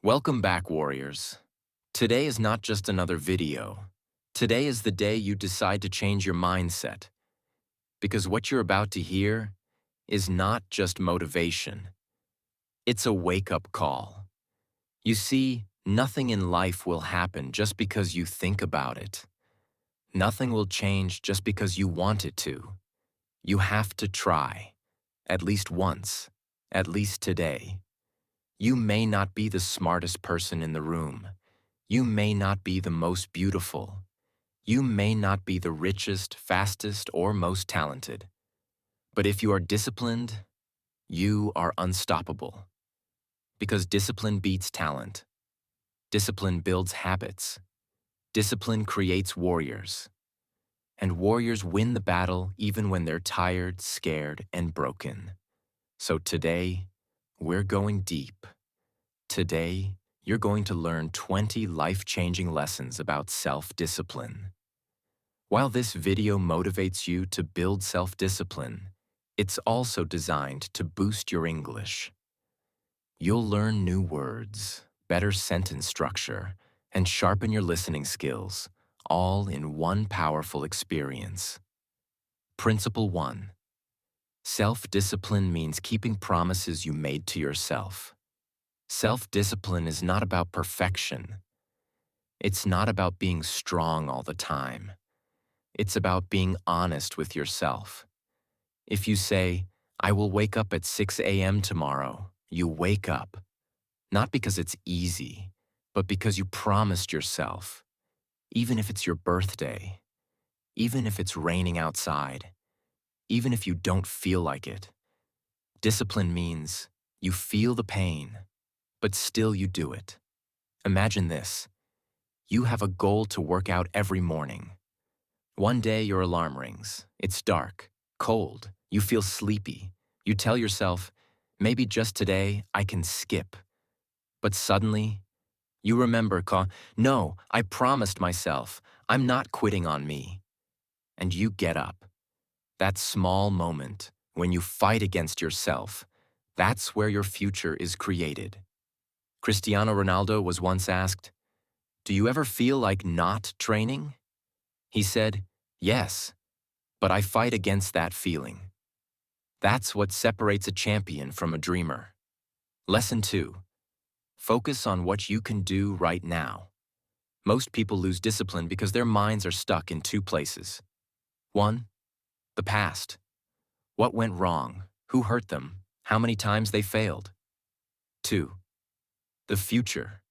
Welcome back, warriors. Today is not just another video. Today is the day you decide to change your mindset. Because what you're about to hear is not just motivation. It's a wake-up call. You see, nothing in life will happen just because you think about it. Nothing will change just because you want it to. You have to try. At least once. At least today. You may not be the smartest person in the room. You may not be the most beautiful. You may not be the richest, fastest, or most talented. But if you are disciplined, you are unstoppable. Because discipline beats talent. Discipline builds habits. Discipline creates warriors. And warriors win the battle even when they're tired, scared, and broken. So today, we're going deep. Today, you're going to learn 20 life-changing lessons about self-discipline. While this video motivates you to build self-discipline, it's also designed to boost your English. You'll learn new words, better sentence structure, and sharpen your listening skills, all in one powerful experience. Principle 1. Self-discipline means keeping promises you made to yourself. Self-discipline is not about perfection. It's not about being strong all the time. It's about being honest with yourself. If you say, "I will wake up at 6 a.m. tomorrow," you wake up. Not because it's easy, but because you promised yourself. Even if it's your birthday. Even if it's raining outside. Even if you don't feel like it. Discipline means you feel the pain, but still you do it. Imagine this. You have a goal to work out every morning. One day your alarm rings. It's dark, cold, you feel sleepy. You tell yourself, maybe just today I can skip. But suddenly, you remember, no, I promised myself, I'm not quitting on me. And you get up. That small moment, when you fight against yourself, that's where your future is created. Cristiano Ronaldo was once asked, "Do you ever feel like not training?" He said, "Yes, but I fight against that feeling." That's what separates a champion from a dreamer. Lesson 2. Focus on what you can do right now. Most people lose discipline because their minds are stuck in two places. 1. The past. What went wrong? Who hurt them? How many times they failed? 2. The future.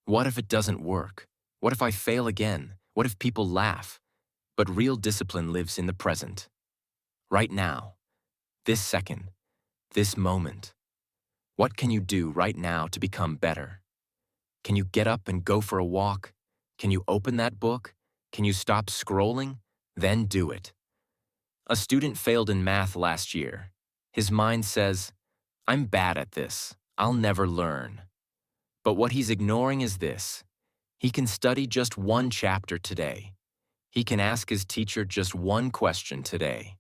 What if it doesn't work? What if I fail again? What if people laugh? But real discipline lives in the present. Right now. This second. This moment. What can you do right now to become better? Can you get up and go for a walk? Can you open that book? Can you stop scrolling? Then do it. A student failed in math last year. His mind says, "I'm bad at this. I'll never learn." But what he's ignoring is this. He can study just one chapter today. He can ask his teacher just one question today.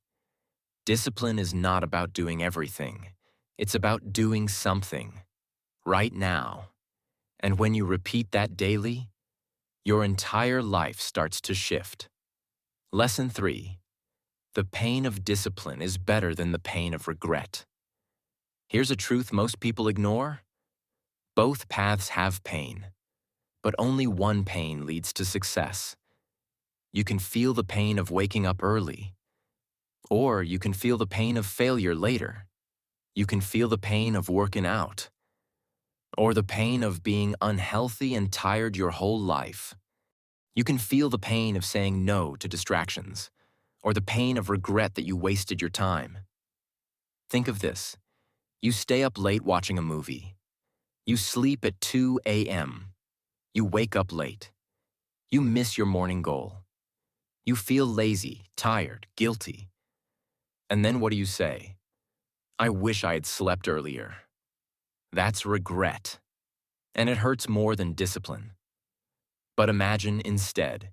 Discipline is not about doing everything. It's about doing something. Right now. And when you repeat that daily, your entire life starts to shift. Lesson 3. The pain of discipline is better than the pain of regret. Here's a truth most people ignore. Both paths have pain, but only one pain leads to success. You can feel the pain of waking up early, or you can feel the pain of failure later. You can feel the pain of working out, or the pain of being unhealthy and tired your whole life. You can feel the pain of saying no to distractions, or the pain of regret that you wasted your time. Think of this. You stay up late watching a movie. You sleep at 2 a.m. You wake up late. You miss your morning goal. You feel lazy, tired, guilty. And then what do you say? "I wish I had slept earlier." That's regret. And it hurts more than discipline. But imagine instead,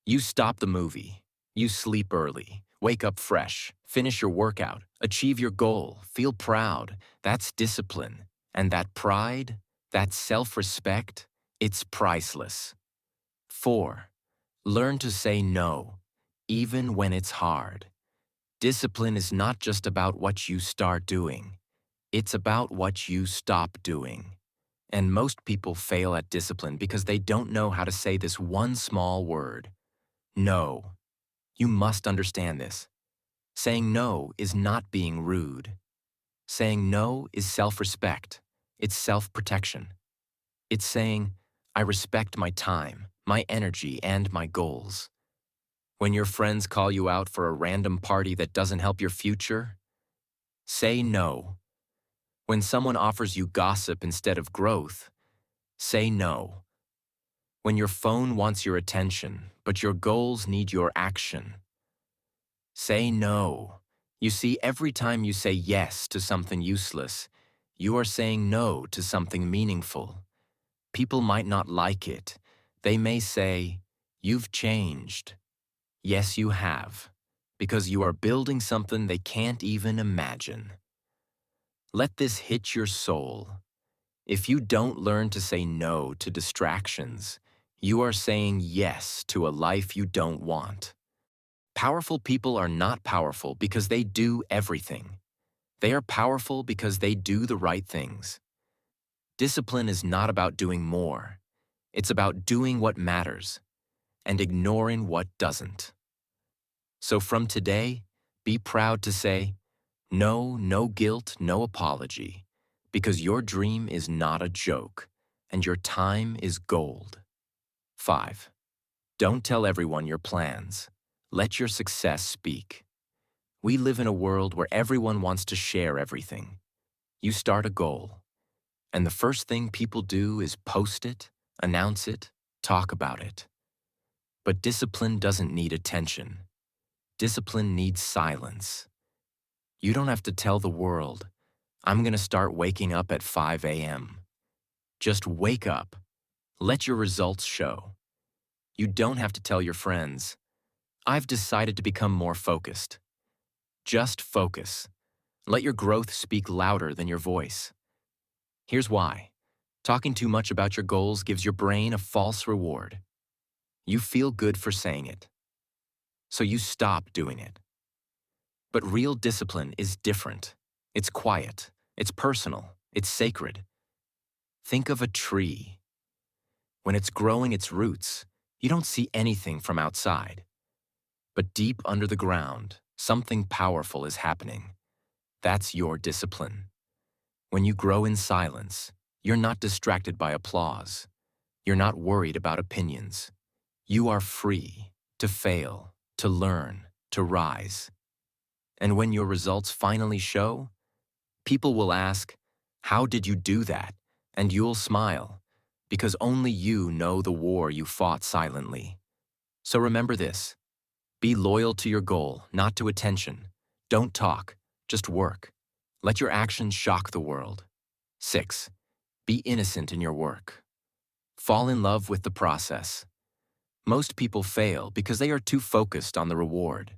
you stop the movie, you sleep early, wake up fresh, finish your workout, achieve your goal, feel proud. That's discipline. And that pride, That self-respect, it's priceless. 4. Learn to say no, even when it's hard. Discipline is not just about what you start doing. It's about what you stop doing. And most people fail at discipline because they don't know how to say this one small word. No. You must understand this. Saying no is not being rude. Saying no is self-respect. It's self-protection. It's saying, I respect my time, my energy, and my goals. When your friends call you out for a random party that doesn't help your future, say no. When someone offers you gossip instead of growth, say no. When your phone wants your attention, but your goals need your action, say no. You see, every time you say yes to something useless, you are saying no to something meaningful. People might not like it. They may say, "You've changed." Yes, you have, because you are building something they can't even imagine. Let this hit your soul. If you don't learn to say no to distractions, you are saying yes to a life you don't want. Powerful people are not powerful because they do everything. They are powerful because they do the right things. Discipline is not about doing more. It's about doing what matters and ignoring what doesn't. So from today, be proud to say, no, no guilt, no apology, because your dream is not a joke and your time is gold. 5. Don't tell everyone your plans. Let your success speak. We live in a world where everyone wants to share everything. You start a goal, and the first thing people do is post it, announce it, talk about it. But discipline doesn't need attention. Discipline needs silence. You don't have to tell the world, I'm going to start waking up at 5 a.m. Just wake up. Let your results show. You don't have to tell your friends, I've decided to become more focused. Just focus. Let your growth speak louder than your voice. Here's why. Talking too much about your goals gives your brain a false reward. You feel good for saying it, so you stop doing it. But real discipline is different. It's quiet, it's personal, it's sacred. Think of a tree. When it's growing its roots, you don't see anything from outside. But deep under the ground, something powerful is happening. That's your discipline. When you grow in silence, you're not distracted by applause. You're not worried about opinions. You are free to fail, to learn, to rise. And when your results finally show, people will ask, how did you do that? And you'll smile, because only you know the war you fought silently. So remember this. Be loyal to your goal, not to attention. Don't talk, just work. Let your actions shock the world. 6. Be innocent in your work. Fall in love with the process. Most people fail because they are too focused on the reward.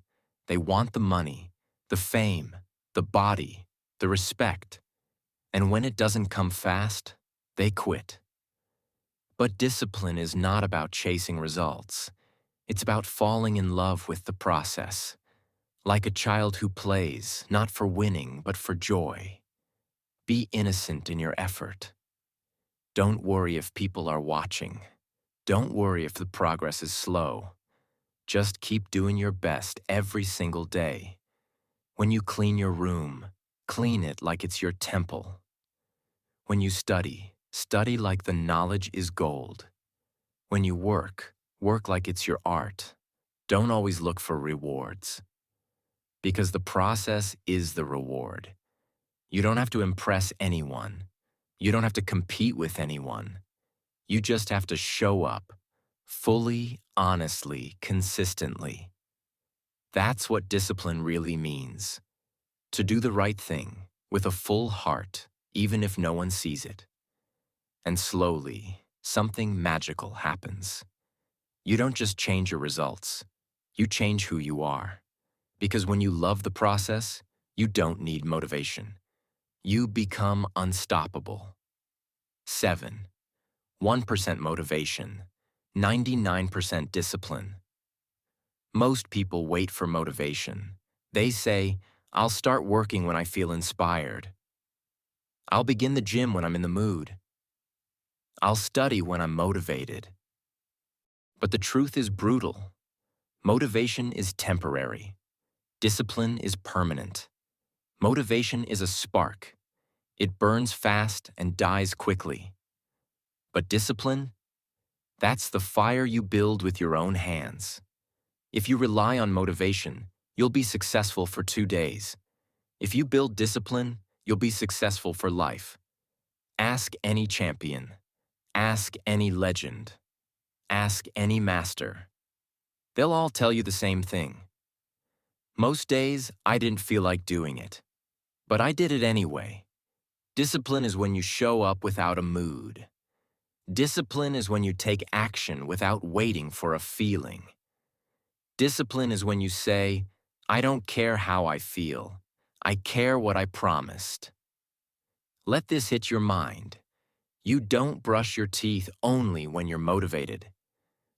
They want the money, the fame, the body, the respect. And when it doesn't come fast, they quit. But discipline is not about chasing results. It's about falling in love with the process. Like a child who plays, not for winning, but for joy. Be innocent in your effort. Don't worry if people are watching. Don't worry if the progress is slow. Just keep doing your best every single day. When you clean your room, clean it like it's your temple. When you study, study like the knowledge is gold. When you work, work like it's your art. Don't always look for rewards. Because the process is the reward. You don't have to impress anyone. You don't have to compete with anyone. You just have to show up, fully, honestly, consistently. That's what discipline really means. To do the right thing, with a full heart, even if no one sees it. And slowly, something magical happens. You don't just change your results, you change who you are. Because when you love the process, you don't need motivation. You become unstoppable. 7. 1% motivation, 99% discipline. Most people wait for motivation. They say, I'll start working when I feel inspired. I'll begin the gym when I'm in the mood. I'll study when I'm motivated. But the truth is brutal. Motivation is temporary. Discipline is permanent. Motivation is a spark. It burns fast and dies quickly. But discipline? That's the fire you build with your own hands. If you rely on motivation, you'll be successful for 2 days. If you build discipline, you'll be successful for life. Ask any champion. Ask any legend. Ask any master. They'll all tell you the same thing. Most days, I didn't feel like doing it. But I did it anyway. Discipline is when you show up without a mood. Discipline is when you take action without waiting for a feeling. Discipline is when you say, I don't care how I feel. I care what I promised. Let this hit your mind. You don't brush your teeth only when you're motivated.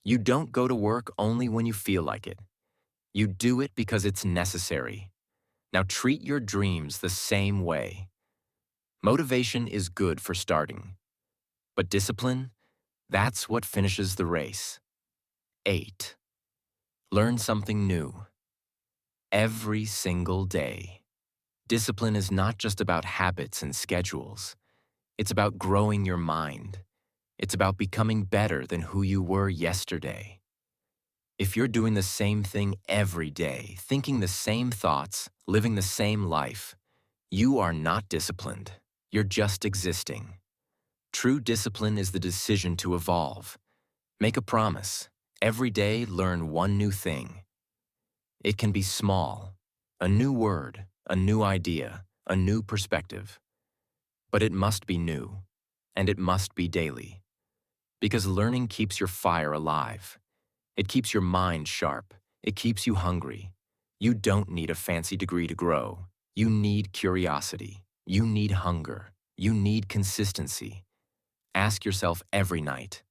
You don't go to work only when you feel like it. You do it because it's necessary. Now treat your dreams the same way. Motivation is good for starting. But discipline, that's what finishes the race. 8. Learn something new. Every single day. Discipline is not just about habits and schedules. It's about growing your mind. It's about becoming better than who you were yesterday. If you're doing the same thing every day, thinking the same thoughts, living the same life, you are not disciplined. You're just existing. True discipline is the decision to evolve. Make a promise. Every day, learn one new thing. It can be small, a new word, a new idea, a new perspective. But it must be new, and it must be daily. Because learning keeps your fire alive. It keeps your mind sharp. It keeps you hungry. You don't need a fancy degree to grow. You need curiosity. You need hunger. You need consistency. Ask yourself every night,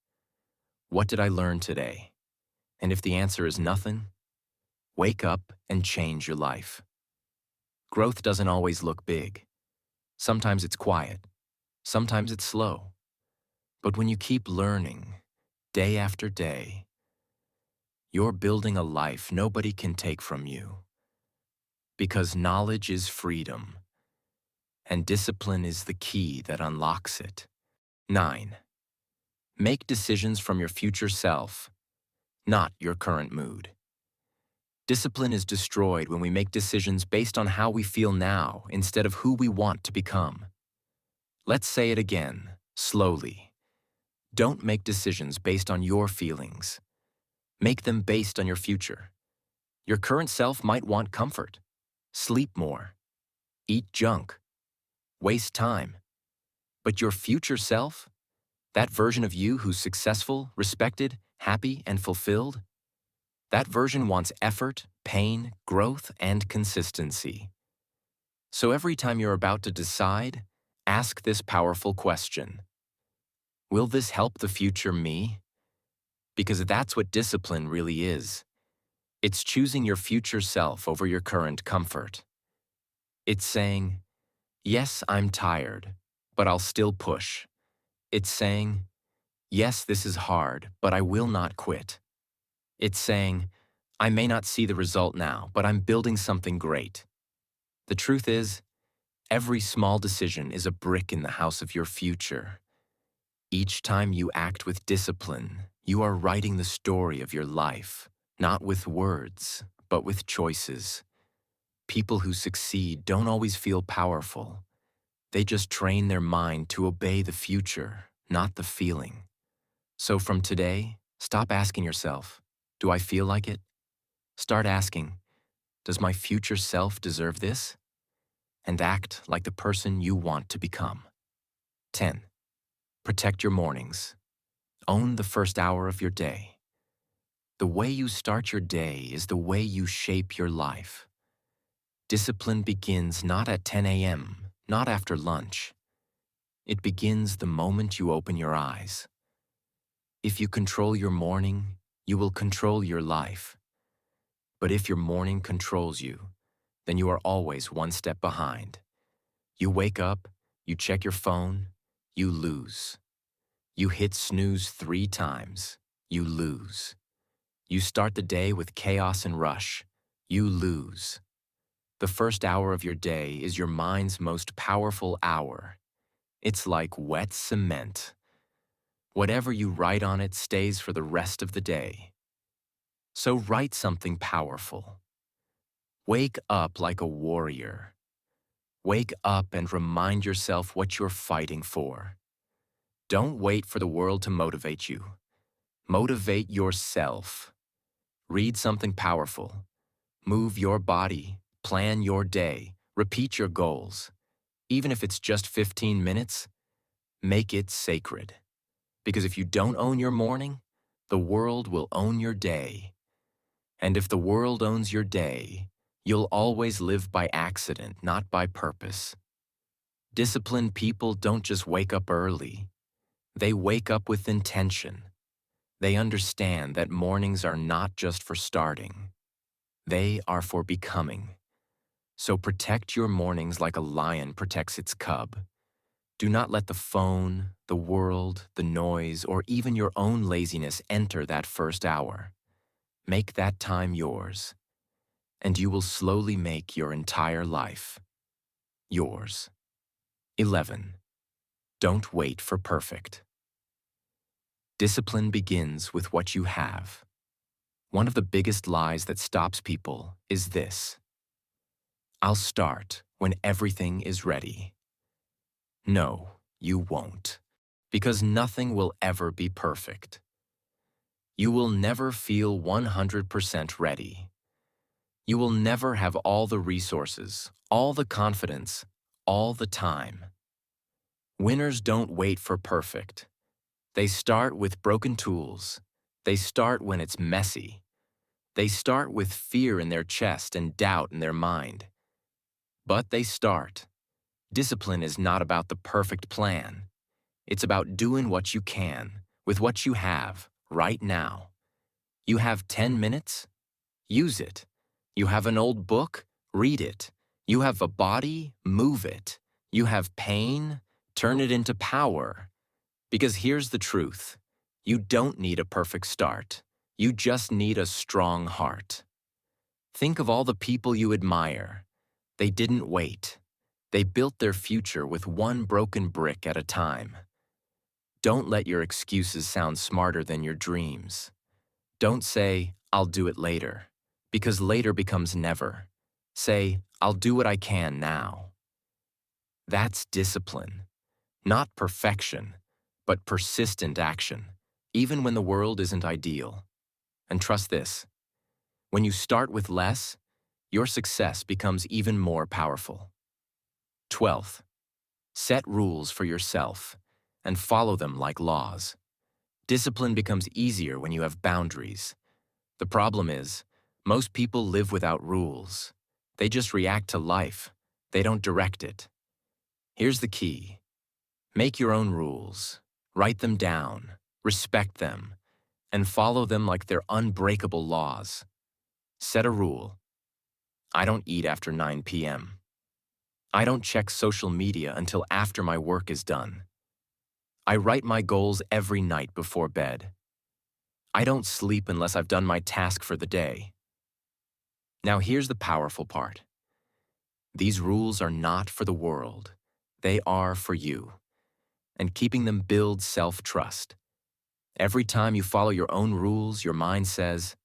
what did I learn today? And if the answer is nothing, wake up and change your life. Growth doesn't always look big. Sometimes it's quiet. Sometimes it's slow. But when you keep learning, day after day, you're building a life nobody can take from you. Because knowledge is freedom, and discipline is the key that unlocks it. 9. Make decisions from your future self, not your current mood. Discipline is destroyed when we make decisions based on how we feel now instead of who we want to become. Let's say it again, slowly. Don't make decisions based on your feelings. Make them based on your future. Your current self might want comfort, sleep more, eat junk, waste time. But your future self, that version of you who's successful, respected, happy, and fulfilled, that version wants effort, pain, growth, and consistency. So every time you're about to decide, ask this powerful question. Will this help the future me? Because that's what discipline really is. It's choosing your future self over your current comfort. It's saying, yes, I'm tired, but I'll still push. It's saying, yes, this is hard, but I will not quit. It's saying, I may not see the result now, but I'm building something great. The truth is, every small decision is a brick in the house of your future. Each time you act with discipline, you are writing the story of your life, not with words, but with choices. People who succeed don't always feel powerful. They just train their mind to obey the future, not the feeling. So from today, stop asking yourself, do I feel like it? Start asking, does my future self deserve this? And act like the person you want to become. 10. Protect your mornings. Own the first hour of your day. The way you start your day is the way you shape your life. Discipline begins not at 10 a.m., not after lunch. It begins the moment you open your eyes. If you control your morning, you will control your life. But if your morning controls you, then you are always one step behind. You wake up, you check your phone, you lose. You hit snooze 3 times, you lose. You start the day with chaos and rush, you lose. The first hour of your day is your mind's most powerful hour. It's like wet cement. Whatever you write on it stays for the rest of the day. So write something powerful. Wake up like a warrior. Wake up and remind yourself what you're fighting for. Don't wait for the world to motivate you. Motivate yourself. Read something powerful. Move your body. Plan your day. Repeat your goals. Even if it's just 15 minutes, make it sacred. Because if you don't own your morning, the world will own your day. And if the world owns your day, you'll always live by accident, not by purpose. Disciplined people don't just wake up early. They wake up with intention. They understand that mornings are not just for starting. They are for becoming. So protect your mornings like a lion protects its cub. Do not let the phone, the world, the noise, or even your own laziness enter that first hour. Make that time yours, and you will slowly make your entire life yours. 11. Don't wait for perfect. Discipline begins with what you have. One of the biggest lies that stops people is this: I'll start when everything is ready. No, you won't, because nothing will ever be perfect. You will never feel 100% ready. You will never have all the resources, all the confidence, all the time. Winners don't wait for perfect. They start with broken tools. They start when it's messy. They start with fear in their chest and doubt in their mind. But they start. Discipline is not about the perfect plan. It's about doing what you can, with what you have, right now. You have 10 minutes? Use it. You have an old book? Read it. You have a body? Move it. You have pain? Turn it into power. Because here's the truth. You don't need a perfect start. You just need a strong heart. Think of all the people you admire. They didn't wait. They built their future with one broken brick at a time. Don't let your excuses sound smarter than your dreams. Don't say, I'll do it later, because later becomes never. Say, I'll do what I can now. That's discipline. Not perfection, but persistent action, even when the world isn't ideal. And trust this, when you start with less, your success becomes even more powerful. 12th, set rules for yourself and follow them like laws. Discipline becomes easier when you have boundaries. The problem is, most people live without rules. They just react to life. They don't direct it. Here's the key. Make your own rules. Write them down, respect them, and follow them like they're unbreakable laws. Set a rule. I don't eat after 9 p.m. I don't check social media until after my work is done. I write my goals every night before bed. I don't sleep unless I've done my task for the day. Now here's the powerful part. These rules are not for the world. They are for you. And keeping them builds self-trust. Every time you follow your own rules, your mind says,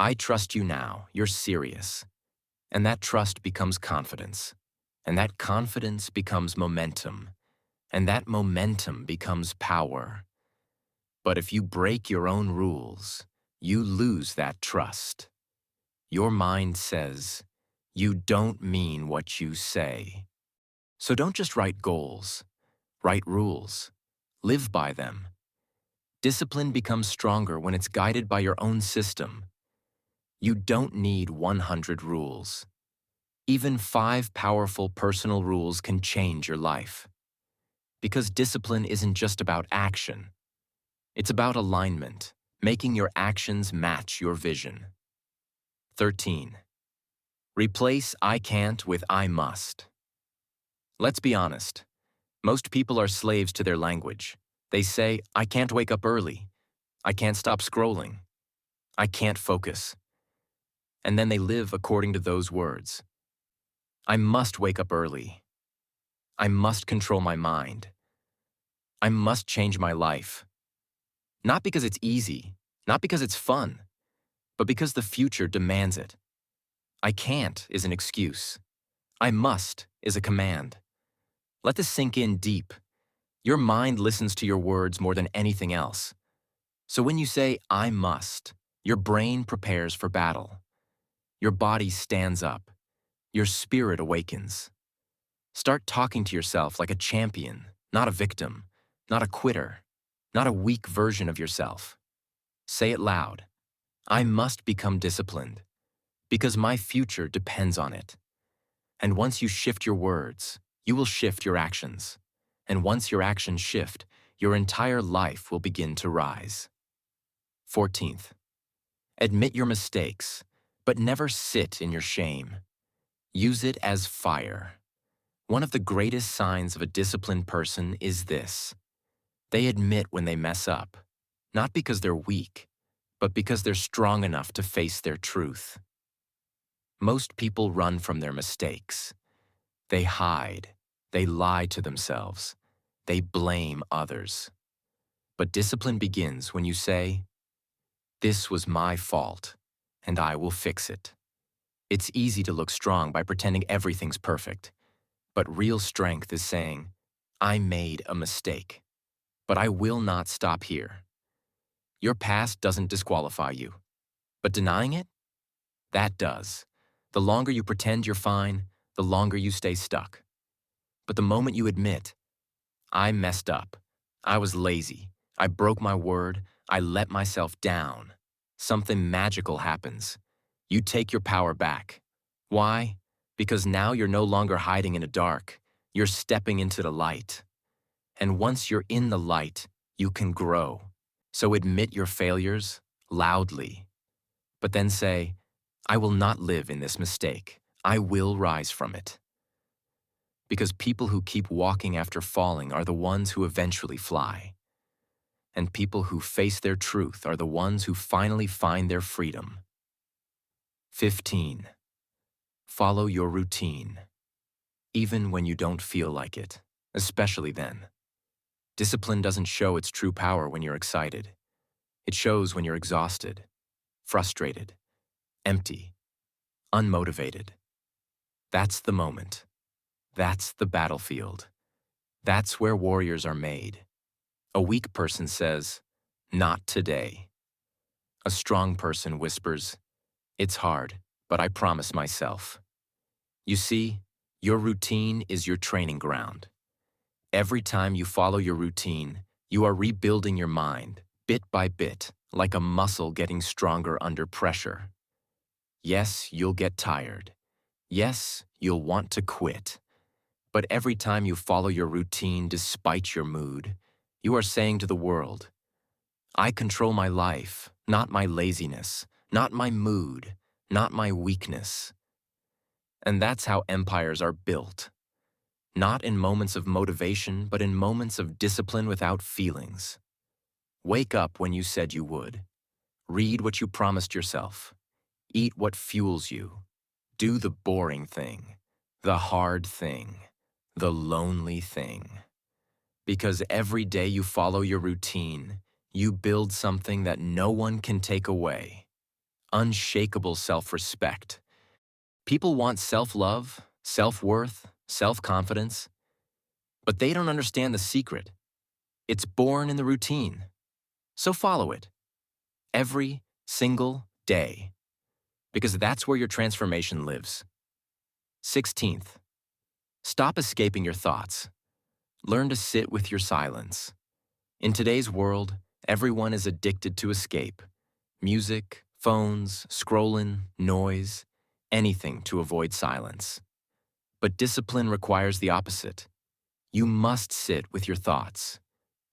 I trust you now, you're serious. And that trust becomes confidence. And that confidence becomes momentum. And that momentum becomes power. But if you break your own rules, you lose that trust. Your mind says, you don't mean what you say. So don't just write goals, write rules. Live by them. Discipline becomes stronger when it's guided by your own system. You don't need 100 rules. Even 5 powerful personal rules can change your life. Because discipline isn't just about action. It's about alignment, making your actions match your vision. 13. Replace I can't with I must. Let's be honest. Most people are slaves to their language. They say, I can't wake up early. I can't stop scrolling. I can't focus. And then they live according to those words. I must wake up early. I must control my mind. I must change my life. Not because it's easy, not because it's fun, but because the future demands it. I can't is an excuse. I must is a command. Let this sink in deep. Your mind listens to your words more than anything else. So when you say, I must, your brain prepares for battle. Your body stands up. Your spirit awakens. Start talking to yourself like a champion, not a victim, not a quitter, not a weak version of yourself. Say it loud. I must become disciplined because my future depends on it. And once you shift your words, you will shift your actions. And once your actions shift, your entire life will begin to rise. 14th, admit your mistakes, but never sit in your shame. Use it as fire. One of the greatest signs of a disciplined person is this. They admit when they mess up, not because they're weak, but because they're strong enough to face their truth. Most people run from their mistakes. They hide. They lie to themselves. They blame others. But discipline begins when you say, this was my fault, and I will fix it. It's easy to look strong by pretending everything's perfect. But real strength is saying, I made a mistake, but I will not stop here. Your past doesn't disqualify you, but denying it? That does. The longer you pretend you're fine, the longer you stay stuck. But the moment you admit, I messed up, I was lazy, I broke my word, I let myself down, something magical happens. You take your power back. Why? Because now you're no longer hiding in the dark. You're stepping into the light. And once you're in the light, you can grow. So admit your failures loudly. But then say, I will not live in this mistake. I will rise from it. Because people who keep walking after falling are the ones who eventually fly. And people who face their truth are the ones who finally find their freedom. 15. Follow your routine, even when you don't feel like it, especially then. Discipline doesn't show its true power when you're excited. It shows when you're exhausted, frustrated, empty, unmotivated. That's the moment. That's the battlefield. That's where warriors are made. A weak person says, not today. A strong person whispers, it's hard, but I promise myself. You see, your routine is your training ground. Every time you follow your routine, you are rebuilding your mind, bit by bit, like a muscle getting stronger under pressure. Yes, you'll get tired. Yes, you'll want to quit. But every time you follow your routine despite your mood, you are saying to the world, I control my life, not my laziness, not my mood, not my weakness. And that's how empires are built. Not in moments of motivation, but in moments of discipline without feelings. Wake up when you said you would. Read what you promised yourself. Eat what fuels you. Do the boring thing, the hard thing, the lonely thing. Because every day you follow your routine, you build something that no one can take away. Unshakable self-respect. People want self-love, self-worth, self-confidence, but they don't understand the secret. It's born in the routine. So follow it. Every single day. Because that's where your transformation lives. 16th, stop escaping your thoughts. Learn to sit with your silence. In today's world, everyone is addicted to escape. Music, phones, scrolling, noise, anything to avoid silence. But discipline requires the opposite. You must sit with your thoughts.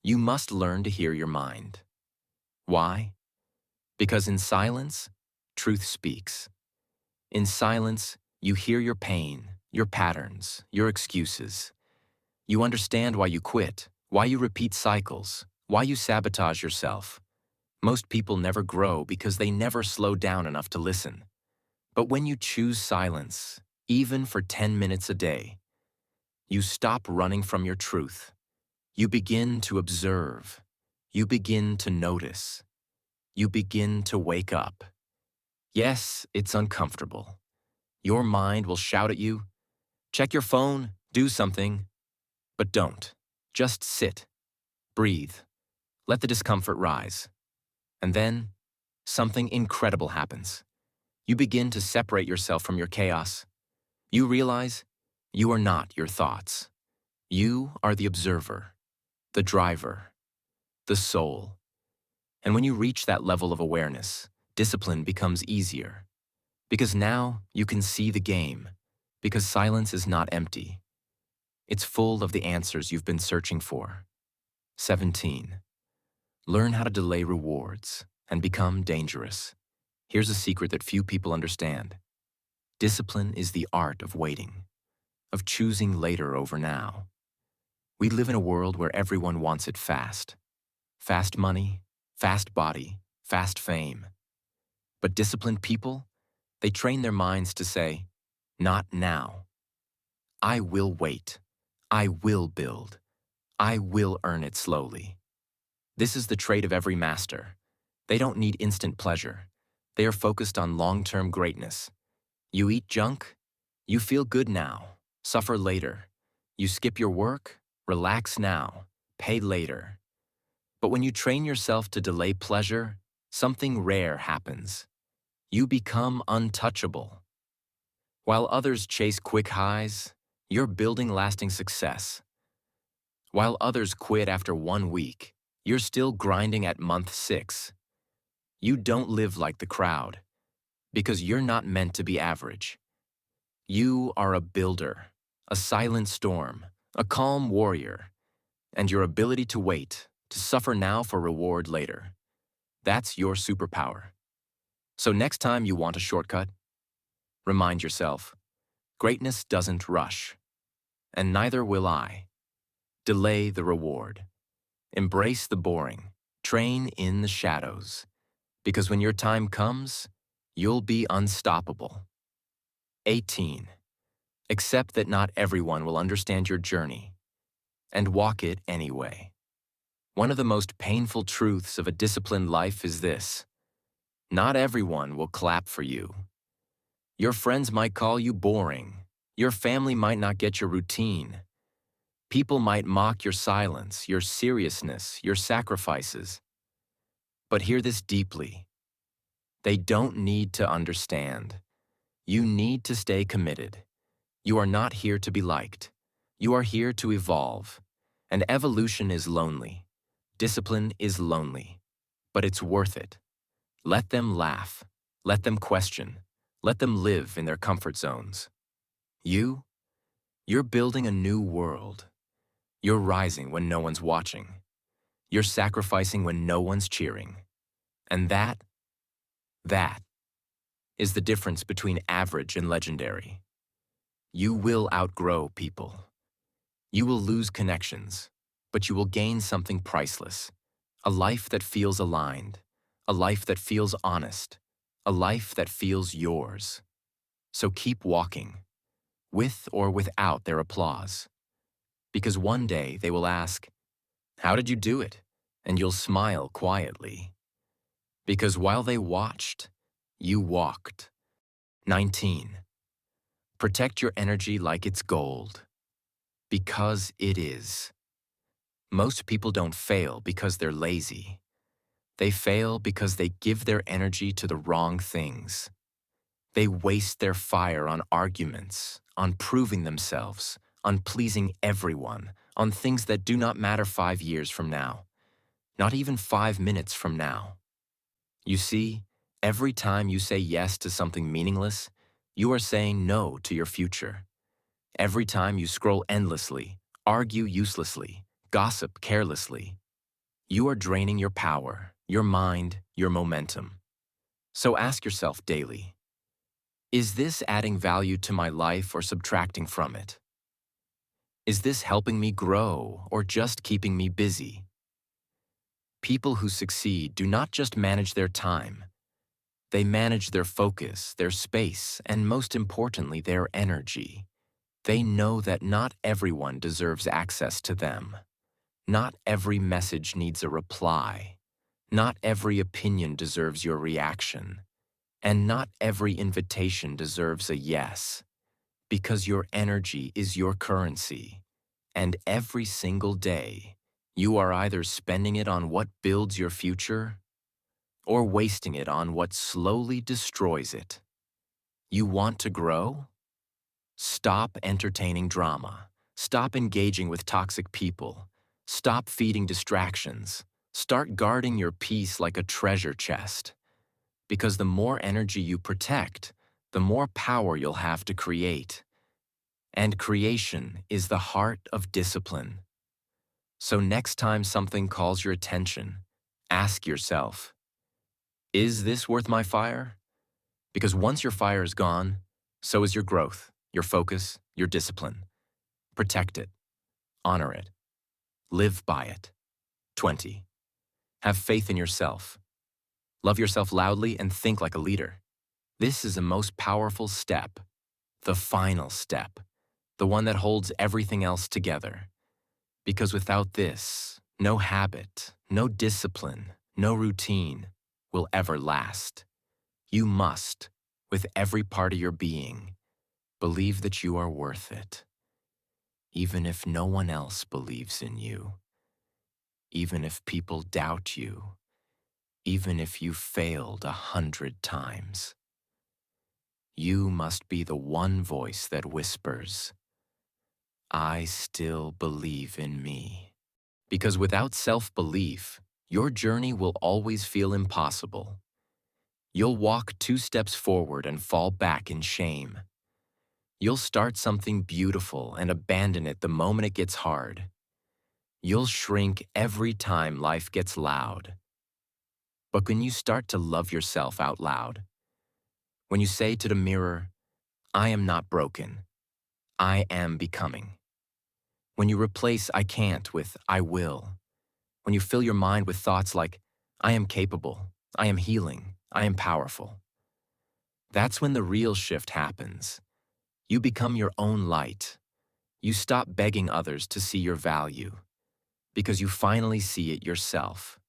You must learn to hear your mind. Why? Because in silence, truth speaks. In silence, you hear your pain, your patterns, your excuses. You understand why you quit, why you repeat cycles, why you sabotage yourself. Most people never grow because they never slow down enough to listen. But when you choose silence, even for 10 minutes a day, you stop running from your truth. You begin to observe. You begin to notice. You begin to wake up. Yes, it's uncomfortable. Your mind will shout at you, check your phone, do something. But don't. Just sit. Breathe. Let the discomfort rise. And then, something incredible happens. You begin to separate yourself from your chaos. You realize you are not your thoughts. You are the observer, the driver, the soul. And when you reach that level of awareness, discipline becomes easier. Because now you can see the game. Because silence is not empty. It's full of the answers you've been searching for. 17. Learn how to delay rewards and become dangerous. Here's a secret that few people understand. Discipline is the art of waiting, of choosing later over now. We live in a world where everyone wants it fast. Fast money, fast body, fast fame. But disciplined people, they train their minds to say, not now. I will wait. I will build. I will earn it slowly. This is the trait of every master. They don't need instant pleasure. They are focused on long-term greatness. You eat junk? You feel good now. Suffer later. You skip your work? Relax now. Pay later. But when you train yourself to delay pleasure, something rare happens. You become untouchable. While others chase quick highs, you're building lasting success. While others quit after 1 week, you're still grinding at month 6. You don't live like the crowd, because you're not meant to be average. You are a builder, a silent storm, a calm warrior, and your ability to wait, to suffer now for reward later. That's your superpower. So next time you want a shortcut, remind yourself, greatness doesn't rush, and neither will I. Delay the reward. Embrace the boring. Train in the shadows. Because when your time comes, you'll be unstoppable. 18. Accept that not everyone will understand your journey, and walk it anyway. One of the most painful truths of a disciplined life is this: not everyone will clap for you. Your friends might call you boring. Your family might not get your routine. People might mock your silence, your seriousness, your sacrifices. But hear this deeply. They don't need to understand. You need to stay committed. You are not here to be liked. You are here to evolve. And evolution is lonely. Discipline is lonely. But it's worth it. Let them laugh. Let them question. Let them live in their comfort zones. You're building a new world. You're rising when no one's watching. You're sacrificing when no one's cheering. And that is the difference between average and legendary. You will outgrow people. You will lose connections, but you will gain something priceless. A life that feels aligned. A life that feels honest. A life that feels yours. So keep walking, with or without their applause. Because one day they will ask, "How did you do it?" And you'll smile quietly. Because while they watched, you walked. 19. Protect your energy like it's gold. Because it is. Most people don't fail because they're lazy. They fail because they give their energy to the wrong things. They waste their fire on arguments, on proving themselves, on pleasing everyone, on things that do not matter 5 years from now, not even 5 minutes from now. You see, every time you say yes to something meaningless, you are saying no to your future. Every time you scroll endlessly, argue uselessly, gossip carelessly. You are draining your power, your mind, your momentum. So ask yourself daily, is this adding value to my life or subtracting from it? Is this helping me grow or just keeping me busy? People who succeed do not just manage their time. They manage their focus, their space, and most importantly, their energy. They know that not everyone deserves access to them. Not every message needs a reply. Not every opinion deserves your reaction. And not every invitation deserves a yes. Because your energy is your currency. And every single day, you are either spending it on what builds your future or wasting it on what slowly destroys it. You want to grow? Stop entertaining drama. Stop engaging with toxic people. Stop feeding distractions. Start guarding your peace like a treasure chest. Because the more energy you protect, the more power you'll have to create. And creation is the heart of discipline. So next time something calls your attention, ask yourself, is this worth my fire? Because once your fire is gone, so is your growth, your focus, your discipline. Protect it. Honor it. Live by it. 20. Have faith in yourself. Love yourself loudly and think like a leader. This is the most powerful step, the final step, the one that holds everything else together. Because without this, no habit, no discipline, no routine will ever last. You must, with every part of your being, believe that you are worth it. Even if no one else believes in you. Even if people doubt you. Even if you failed 100 times. You must be the one voice that whispers, I still believe in me. Because without self-belief, your journey will always feel impossible. You'll walk 2 steps forward and fall back in shame. You'll start something beautiful and abandon it the moment it gets hard. You'll shrink every time life gets loud. But when you start to love yourself out loud, when you say to the mirror, I am not broken, I am becoming. When you replace I can't with I will. When you fill your mind with thoughts like, I am capable, I am healing, I am powerful. That's when the real shift happens. You become your own light. You stop begging others to see your value, because you finally see it yourself.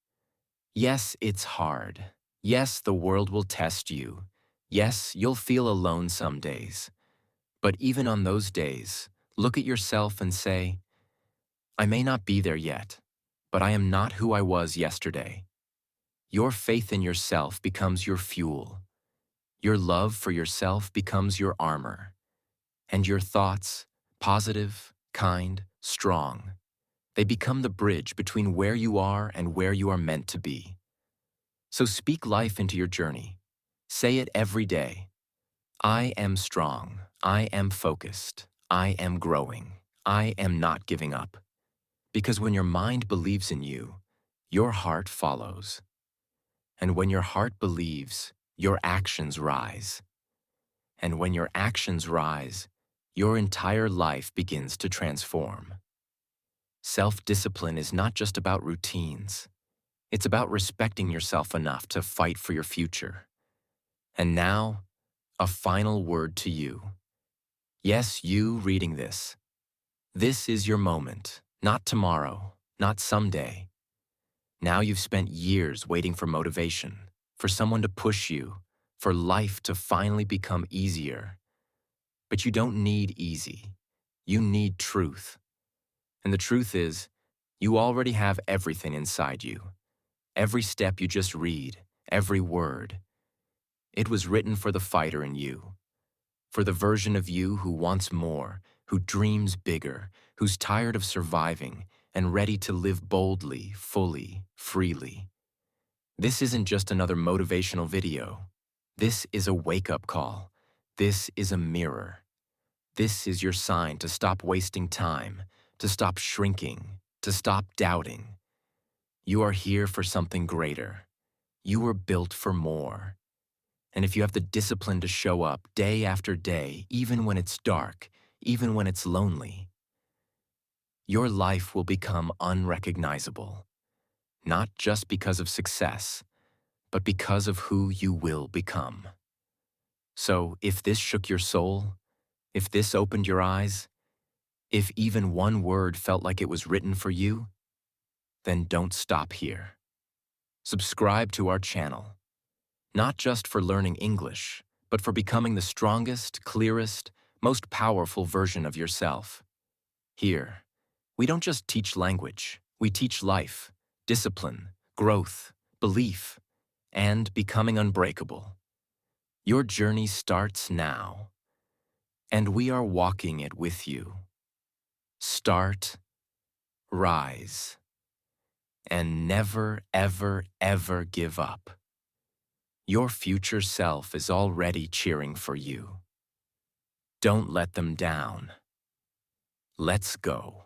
Yes, it's hard. Yes, the world will test you. Yes, you'll feel alone some days. But even on those days, look at yourself and say, I may not be there yet, but I am not who I was yesterday. Your faith in yourself becomes your fuel. Your love for yourself becomes your armor. And your thoughts, positive, kind, strong, they become the bridge between where you are and where you are meant to be. So speak life into your journey. Say it every day. I am strong. I am focused. I am growing. I am not giving up. Because when your mind believes in you, your heart follows. And when your heart believes, your actions rise. And when your actions rise, your entire life begins to transform. Self-discipline is not just about routines. It's about respecting yourself enough to fight for your future. And now, a final word to you. Yes, you reading this. This is your moment, not tomorrow, not someday. Now you've spent years waiting for motivation, for someone to push you, for life to finally become easier. But you don't need easy. You need truth. And the truth is, you already have everything inside you. Every step you just read, every word. It was written for the fighter in you. For the version of you who wants more, who dreams bigger, who's tired of surviving and ready to live boldly, fully, freely. This isn't just another motivational video. This is a wake-up call. This is a mirror. This is your sign to stop wasting time, to stop shrinking, to stop doubting. You are here for something greater. You were built for more. And if you have the discipline to show up day after day, even when it's dark, even when it's lonely, your life will become unrecognizable, not just because of success, but because of who you will become. So if this shook your soul, if this opened your eyes, if even one word felt like it was written for you, then don't stop here. Subscribe to our channel, not just for learning English, but for becoming the strongest, clearest, most powerful version of yourself. Here, we don't just teach language, we teach life, discipline, growth, belief, and becoming unbreakable. Your journey starts now, and we are walking it with you. Start, rise, and never, ever, ever give up. Your future self is already cheering for you. Don't let them down. Let's go.